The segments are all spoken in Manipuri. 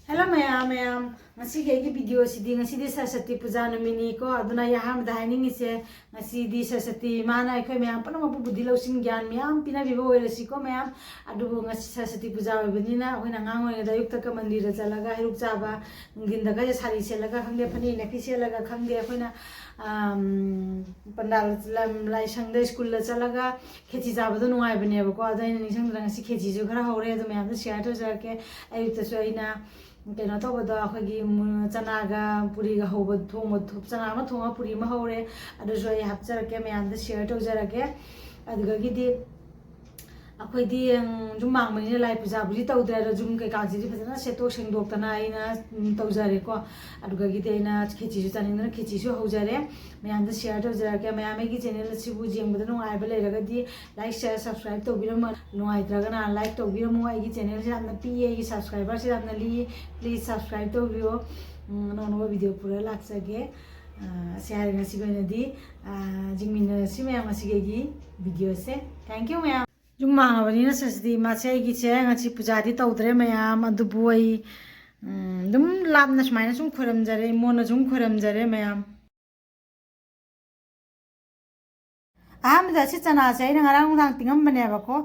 Hello ma'am. Ngasi kay video si di ngasi di Saraswati puja namini ko aduna yaham dining ise ngasi di Saraswati mana ikoi ma'am pano mapubudi lausin gyan ma'am pina vivo oirasi ko ma'am adu ngasi Saraswati puja oibnina oina ngang oina da yukta ka mandira chalaga hiruk chaba ginda ka sari selaga khangde phani na kiselaga khangde akoina pandal lai sangde school la chalaga khechi jaba do nungai bane ba ko adaina ni sangda ngasi khechi ju khara hore adu ma'am da share to jake ayukta so aina kena to bada khagi chana ga puri ga hoba thoma thup chana ma thoma puri ma hore adu so ai hapchar ke me and share to jara ke adu ga gi di akhoi di jum mang mani lai puja buli to dra jum ke ka ji phajana seto sengdok tana aina to jare ko adu ga gi de na khichi ju chaning na khichi su ho jare me and share to jara ke me ame gi channel si bu jeng bada no ai ba le ga di like share subscribe to biram no ai tra ga na like to biram ai gi channel ja na pi ai gi subscriber si na li please subscribe to video no no video pura lak sage share ga si go na di jingmin si me ma si gi video se thank you ma'am Jumma bani na Saraswati ma chai gi che ngachi puja di tawdre mayam adu buai dum labna smaina sum khoram jare mona sum khoram jare mayam da si chana se na ngarang dang tingam bane ba ko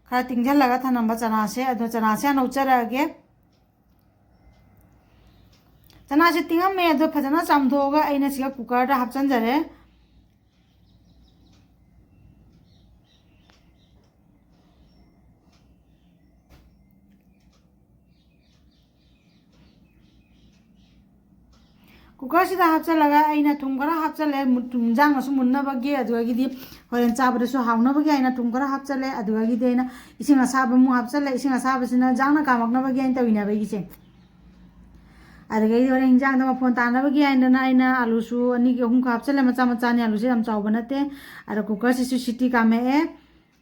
khara tingjal laga thanam ba chana se adu chana se no chara ge chana se tingam me adu phajana chamtho ga aina siga cooker da hapchan jare Cooker sida hapchalaga aina thum khara hapchale jang asu munna bagi aduga gidi horen chabra su hauna bagi aina thum khara hapchale aduga gidi aina ising asaba mu hapchale ising asaba sina jangna kamakna bagi aina tawina bagi che aduga gidi horen jang da phone tana bagi aina alu su ani ge hum hapchale macha macha ni alu se am chawba nate ara cooker si su siti kame e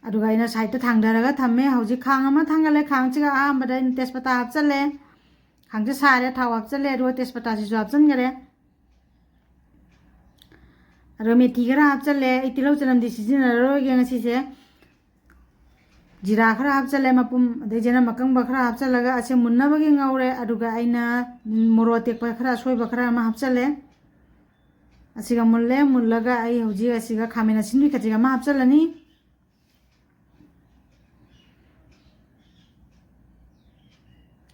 aduga aina side ta thangdaraga thamme hauji khang ama thangale khang chiga ambada tespata hapchale khang je sare thaw hapchale ro tespata si su hapchan gare Methi khara hapchale itilau chalam di sijina ro ge ngasi se jira khara hapchale mapum de jena makang ba khara hapchalaga ase munna bagi ngaure aduga aina morote pa khara soi ba khara ma hapchale asiga mullaga ai hoji asiga khamena sinni khajiga ma hapchalani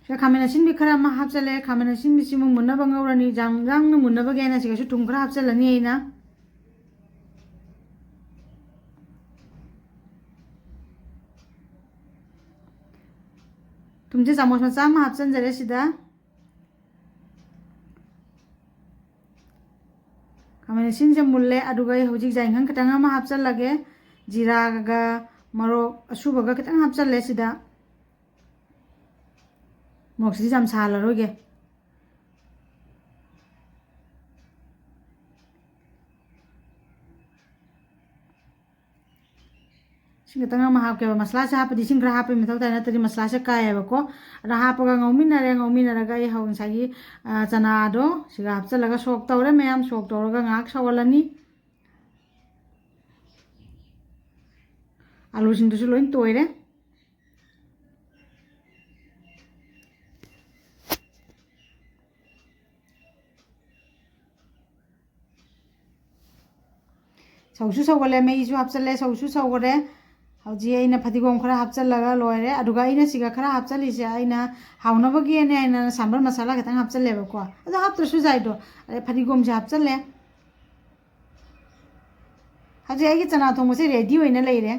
se khamena sinni khara ma hapchale khamena sinni simu munna ba ngaurani jang jang munna bagi aina siga su tum khara hapchalani aina तुमचे चमच में चाम हापचन जरे सीधा हमें सिन से मुल्ले अदुगाई होजिक जाइंगन कटंगा मा हापचन लगे जीरा गा मरो असुबगा कटंग हापचन ले सीधा मोक्सी जम साला रोगे Sing tanga ma hap ke masala sa hap di sing ra hap mi thau ta na tari masala sa kai ba ko ra hap ga ngaumi na ra ga i haung sa gi chana do siga hap chalaga sok tawre mayam sok tawra ngak sawalani alu sing du loin toire sausu sawale me isu hap chale sausu sawore hauji aina phatigom khara hapchalaga loire aduga aina siga khara hapchali se aina hauna bagi aina sambar masala katang hapchalle ba ko adu haptra su jai do are phatigom je hapchalle haji ai gi chana thong se ready hoina leire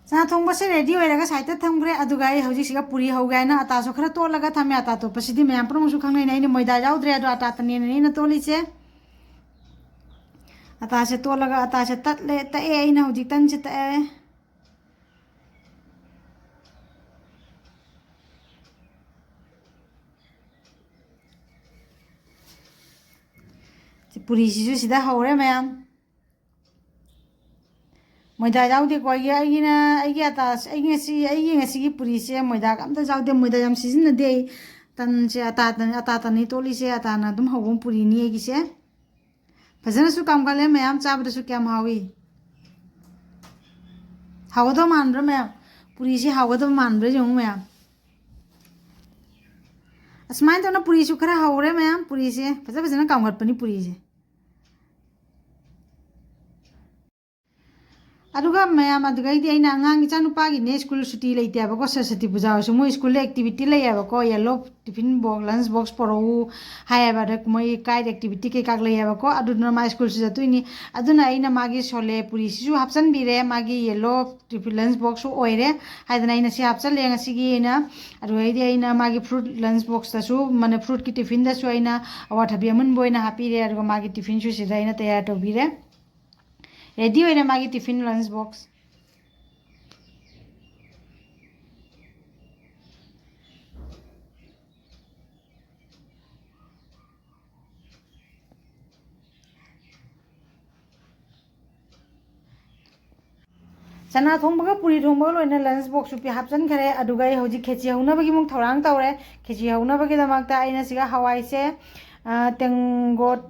chana thong ba se ready hoira ga saita thamgre aduga ai hauji siga puri hoga na ata so khara to laga thame ata to pasidi me ampro su khangnai nai ni moida jaudre adu ata tani ni na toli che ata se to laga ata se tat le ta e ina hoji tan se ta e puri si ju sida hore ma'am moida jaude ko ai ata ai ngasi gi puri se moida kam ta jaude moida jam sizin na de tan se ata tani toli se ata na dum hobum puri ni gi se फजन सु काम गले मैम चाबद सु क्या हावी हावदो मानर मैम पूरी से हाउगदब मानब्रे जो मैम असमाइन तो ना पूरी से खरा हाउरे मैम पूरी से फजा फजना कामगटपनी पूरी से अदुगा मैम अदुगाइदी अइना आंगांग इचा नुपागी ने स्कूल सुटी लेते आबको सरस्वती पूजा हो मो स्कूल एक्टिविटी ले आबको yellow tiffin box lunch box परो हाय बादक मोय काइड एक्टिविटी के काग ले आबको अदुना मा स्कूल से जतुइनी अदुना अइना मागी सोले पुरी सिसु हापसन बिरे मागी येलो टिफिन लंच बॉक्स ओइरे हायदना अइना से हापसन ले ngasi अइना अदुगाइदी अइना मागी फ्रूट लंच बॉक्स तसु माने फ्रूट की टिफिन दसु अइना अवाथाबि अमन बोइना हापिरे अदुगा मागी टिफिन सु सिदा अइना तैयार तोबिरे रेडी होइना मागी टिफिन लंच बॉक्स चना थोंबगा पुरी थोंबगा लोइना लंच बॉक्स पे हापचन खरे अदुगा हौजी खेची हौनबगी मुक थौरांग तौरे खेची हौनबगी दमकता आइना सिगा हवाई से तेंगोट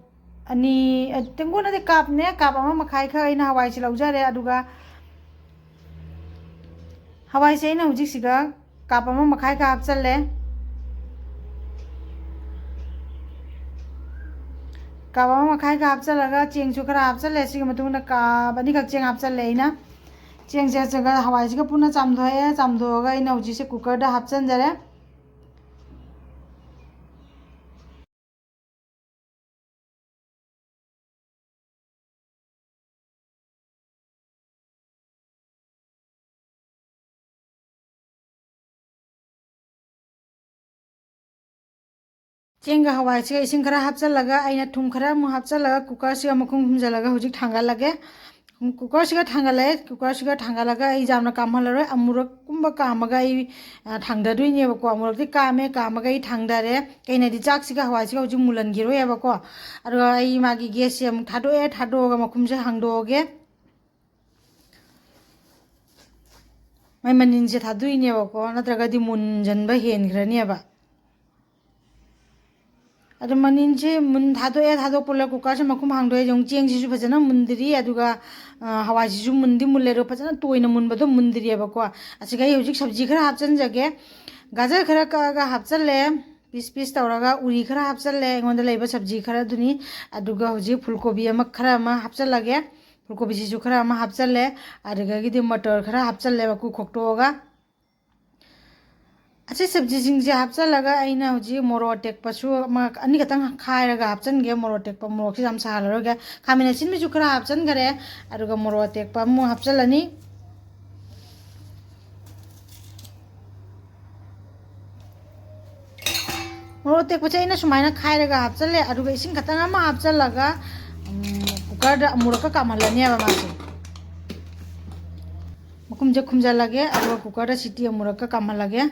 अनि तेंगोट नदे काप ने काप अमा मखाई खा आइना हवाई से लौजरे अदुगा हवाई से आइना हौजी सिगा काप अमा मखाई खा हापचले काप अमा मखाई खा हापचलगा चेंग सु खरा हापचले सिगा मतुंगना काप अनि खक चेंग हापचले आइना चेंग से जगह हवाई से पुना चामधोए चामधोगा इन हौजी से कुकर दा हापचन जरे चेंग हवाई से इसिंग खरा हापचलगा आइना थुम खरा मु हापचलगा कुकर से मखुंग हुमजलगा हौजी थांगा लगे कुकर से थांगाले कुकर से थांगालगा आई जामना कामहलरो अमुरक कुंबा कामगा आई थांगदुइनेबको अमुरकति कामे कामगा आई थांगदारे कैनादि चाकसिगा हवाइसिगा हौजी मुलनगिरो याबको अरो आई मागी गैस से अमु थादोए थादोगा मखुमसे हांगदोगे मै मनिनसे थादुइनेबको नत्रगदि मुनजनबा हेनग्रनियाबा अदो मनिन से मुन थादोए थादोपोला कुकर से मखुम हांगदोए जों चेंग सिसु फजना मुंदरी अदुगा हवाई सिसु मुंदी मुलेरो फजना तोइना मुनबदो मुंदरी याबको असिगा हौजिक सब्जी खरा हापचन जगे गाजर खरा कागा हापचले पीस पीस तौरगा उरी खरा हापचले एंगोंदा लेबा सब्जी खरा दुनी अदुगा हौजी फुलकोबी अमा खरा अमा हापचलगे फुलकोबी सिसु खरा अमा हापचले अदुगा गिदि मटर खरा हापचले बाकु खोक्टोगा अच्छे सब्जी सिंगसे हापचलगा आइना हौजी मोरो टेकपसु अनि खतंग खायरगा हापचनगे मोरो टेकपा मोरो से जाम सालरोगे खामिना सिनबिसु खरा हापचन गरे अदुगा मोरो टेकपा मु हापचलनी मोरो टेकपसे आइना सुमाइना खायरगा हापचले अदुगा इसिंग खतंग अमा हापचलगा कुकर मोरोका कामहलनी आबा मासे मकुमजे खुमजलगे अदुगा कुकर सिटी मोरोका कामहलगे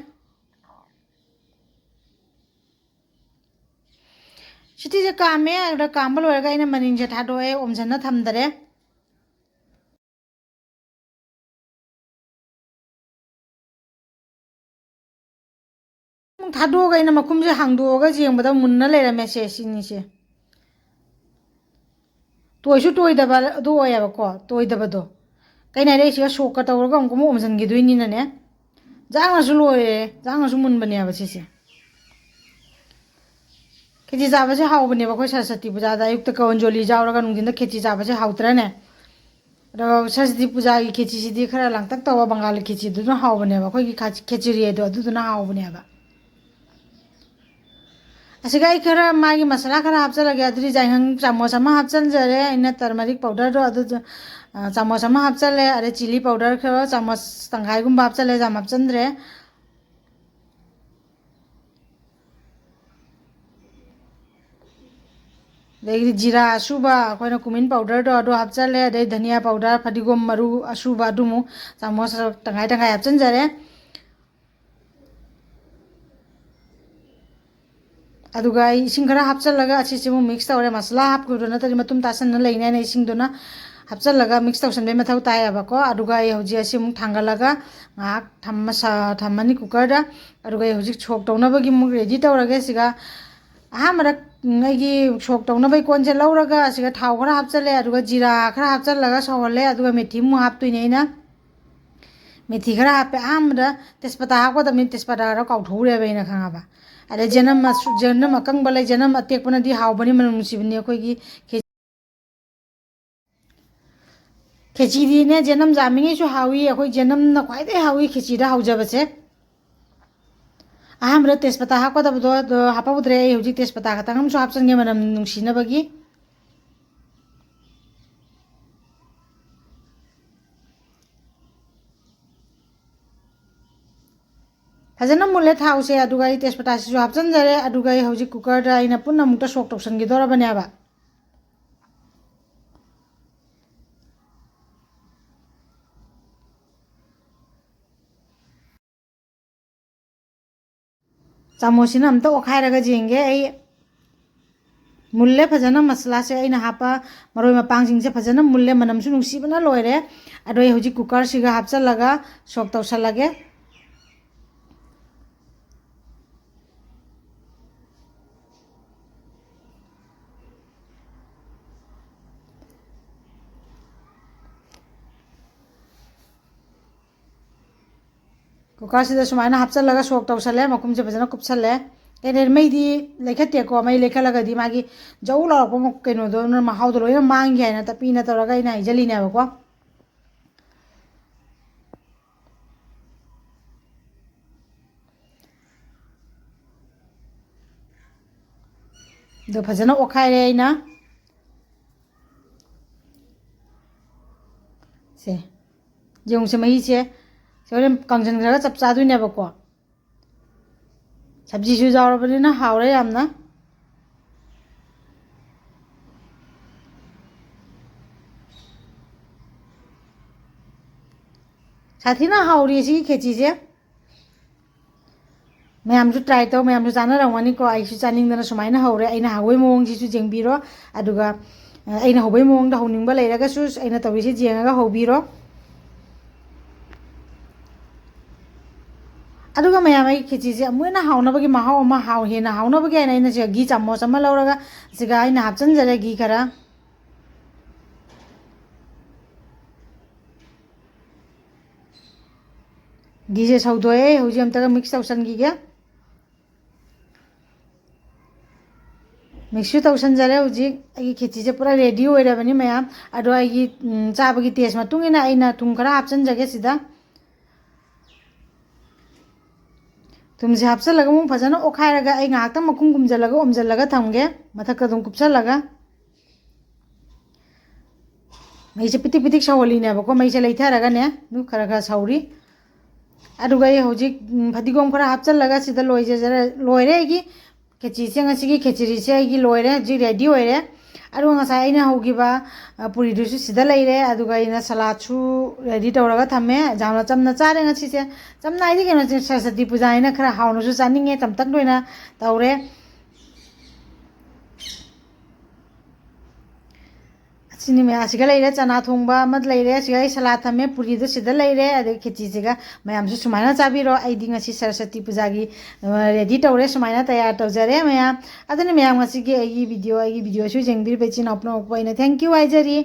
सिटी से कामे अदुगा कामबल होरगा आइना मनिन से थादोए ओमजना थमदरे थादोगा आइना मकुमजे हांगदोगा जेंबदा मुन्ना लेरमे से सिनिसे तोयसु तोयदबा दोयाबको तोयदबदो कैना रे सिगा सोका तौरगा हमको ओमजनगिदुइनिनने जांगनासु लोये जांगनासु मुनबनेयाबा सिसे खेची चाबसे हाउबनेबा कोई सरस्वती पूजा अयुक्त कवंजोली जावरगा नुंगिंदा खेची चाबसे हाउत्रने र सरस्वती पूजा की खेची सिदी खरा लांगतक तवा बंगाल खेची दुना हाउबनेबा कोई खेचुरी एदो दुना हाउबनेबा असिगा खरा मागी मसाला खरा हापचलगे अदुरी जाइहंग चामच अमा हापचलजरे इना टर्मरिक पाउडर दो अदु चामच अमा हापचले अरे चिली पाउडर खरा चामच तंगाइगुम हापचले जाम हापचंद्रे देगी जीरा अशुबा अखोइना कुमिन पाउडर दो अदो हापचले अदे धनिया पाउडर फदिगोम मरु अशुबा दुमु चामच तंगाइ तंगाइ हापचनजरे अदुगा इसिंग खरा हापचलगा असिसिमु मिक्स तौरे मसला हापकुदो नतरि मतुम तासन लेइनाने इसिंगदोना हापचलगा मिक्स तौसनबे मथौ तायाबको अदुगा हौजी असिमु थांगलगा ngak thammani कुकर दा अदुगा हौजी छोक तौनबगी मु रेडी तौरगे सिगा अहमरा नगी छोक तौनबै कोनसे लौरगा सिगा थाव खरा हापचले अदुगा जीरा खरा हापचलगा सौहले अदुगा मेथि मु हापतुइनेना मेथी खरा हापे आमदा तेजपत्ता हापगदबनी तेजपत्ता रा काउथौरेबैना खंगाबा अरे जनम अकंग बले जनम अतेकपनदी हावबनी मनम सिबनी अखोगी खेची ने जनम जामिंगे जो हावी अखोई जनम न ख्वाइदे हावी खेची दा हावजबसे अहमरा तेजपत्ता हापगदबदो हापबुद्रे हुजी तेजपत्ता खतंगम सो हापसनगे मनम नुंसिनबगी फजना मुले थाउसे अदुगा इ तेजपत्ता सिसु हापसनजरे अदुगा इ हौजी कुकर दा इना पुन्ना मुक्ता सोक तौसनगिदोरबनेबा चामोसिना अमता ओखाइरगा जेंगे आई मुल्ले फजना मसला से अइना हापा मरोय मपांगसिंग से फजना मुल्ले मनमसु नुंसिबना लोइरे अदोय हौजी कुकर सिगा हापचलगा सोक तौसलगे कुकर से सुमाइना हापचलगा सोक तौसले मकुम से फजना कुपसले कने मैदी लेखतेको मै लेखलगदी मागी जौ लरपो कइनो दो महाउदो लोइना मांगी हैना तपीना तौरगा इना इजलिनेबको दो फजना ओखाइरे इना से जेउं से मही से होरेन कंजनग्रागा चप चादुइनेबको सब्जी सु जावरबनिना हावरे यामना साथीना हावरी सी खेची से मैमसु ट्राई तौ मैमसु चानरंगनी को आइसु चानिंगदना सुमाइना हौरे अइना हावै मोंग सिसु जेंबिरो अदुगा अइना हौबै मोंग दा हौनिंगबा लेरगासु अइना तौरिसि जेंगागा हौबिरो अदुगा मैम आई खेची से अमुना हावनबगी महाव अमा हाव हेना हावनबगी अइना से घी चम्मच अमा लौरगा सिगा अइना हापचनजरे घी खरा घी से सौदोए हौजी अमतगा मिक्स तौसनगिगे मिक्स तौसनजरे हौजी आई खेची से पूरा रेडी होइरबनी मैम अदो आई चाबगी टेस्ट मतुंगिना अइना थुम खरा हापचनजगे सिदा तुमसे हापचलगा मु फजना ओखाइरगा आई गाक्ता मकुम गुमजलगा ओमजलगा थमगे मथक दुम कुपसलगा मैसे पितिक पितिक सौलिनेबको मैसे लेथारगा ने नु खरा खरा सौरी अदुगा ये हौजी फदिगोम खरा हापचलगा सिदा लोइजरे लोइरे आइगी खेची से ngasiगी खेचरी से आइगी लोइरे जी ready होइरे अदुगा ngasa aina hogiba puri dusu sida leire aduga ina salatsu ready tawraga thame jamna chamna chare ngasi se chamna ai keno saraswati puja ina khara hawnu su chaninge tamtak loina tawre सिनी में आसिगा लेरे चना थोंबा मत लेरे सिगा सलाद थमे पुरी दो सिदा लेरे अदे खेची सिगा मयाम सु सुमाइना चाबिरो आइदि ngasi सरस्वती पूजागी रेडी तौरे सुमाइना तैयार तौजरे मयाम अदने मयाम ngasi गी आइगी वीडियो सु जेंगबिर बेचिन अपनो उपैना थैंक यू आइजरी।